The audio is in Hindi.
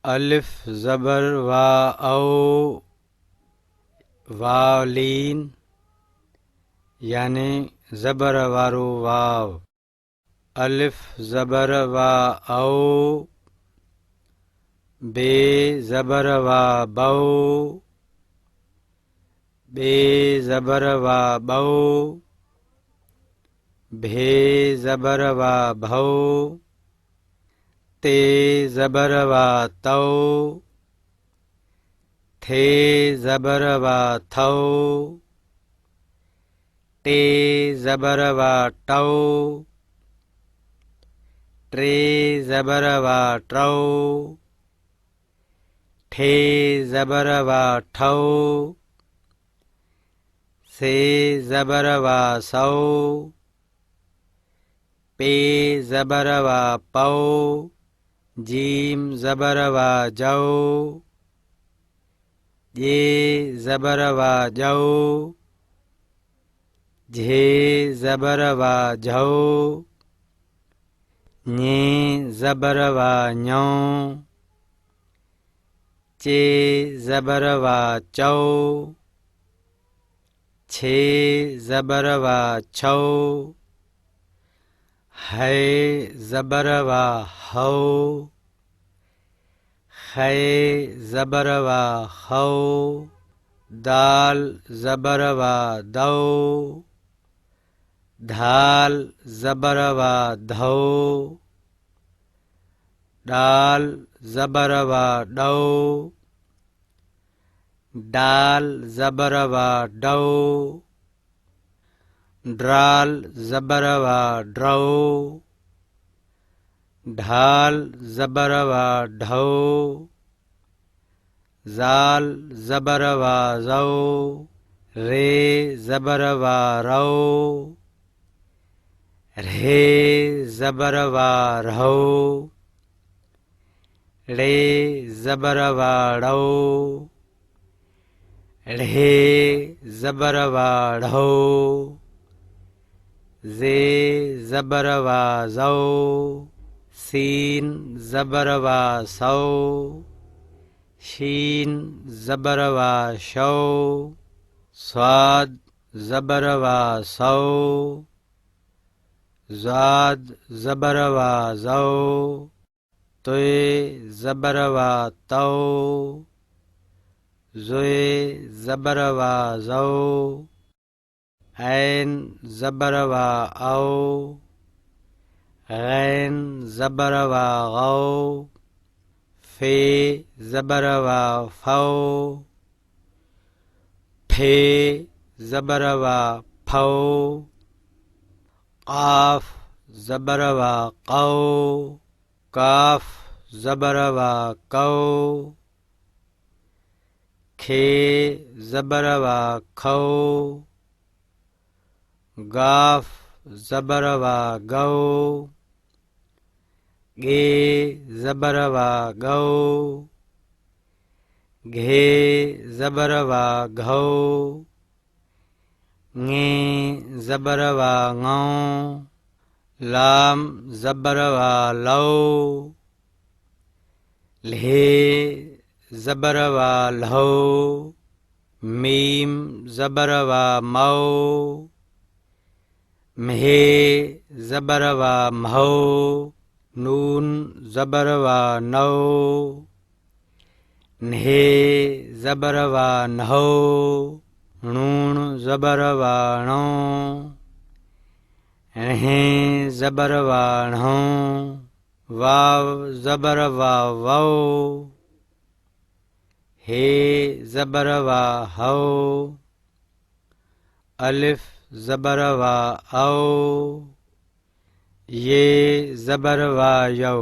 अलिफ ज़बर वा औ वालीन यानी ज़बर वारो वाव। अलिफ ज़बर वा औ बे ज़बर वा बौ बे ज़बर वा बौ भे ज़बर वा भौ ते ज़बर वा तौ थे ज़बर वा थौ टे ज़बर वा टौ ट्रे ज़बर वा ट्रौ ठे ज़बर वा ठौ से ज़बर वा सौ पे ज़बर वा पौ जीम ज़बर वा जौ ये ज़बर वा जौ झे ज़बर वा झौ ञे ज़बर वा ञौ चे ज़बर वा चौ छे ज़बर वा छौ है ज़बर वा हौ खे ज़बर वा हौ दाल ज़बर वा दौ धाल ज़बर वा धौ डाल ज़बर वा डौ डाल ज़बर वा डौ ड्राल ज़बर वा ड्रौ ढाल ज़बर वा ढौ ज़ाल ज़बर वा ज़ौ रे ज़बर वा रौ रे ज़बर वा रौ रे ज़बर वा ड़ौ ढे ज़बर वा ढौ ज़े ज़बर वा ज़ौ सीन ज़बर वा सौ शीन ज़बर वा शौ स्वाद ज़बर वा सौ ज़ाद ज़बर वा ज़ौ तोय ज़बर वा तौ ज़ोए ज़बर वा ज़ौ ऐन ज़बर वा औ गैन ज़बर वा गौ फे ज़बर वा फौ फे ज़बर वा फौ क़ाफ ज़बर वा क़ौ काफ ज़बर वा कौ खे ज़बर वा खौ गाफ ज़बर वा गौ गे ज़बर वा गौ घे ज़बर वा घौ ङे ज़बर वा ङौ लाम ज़बर वा लौ ले ज़बर वा लौ मीम ज़बर वा मौ म्हे ज़बर वा म्हौ नून ज़बर वा नौ न्हे ज़बर वा न्हौ णून ज़बर वा णौ ण्हे ज़बर वा ण्हौ वाव ज़बर वा वौ हे ज़बर वा हौ अलिफ ज़बर वा औ ये ज़बर वा यौ।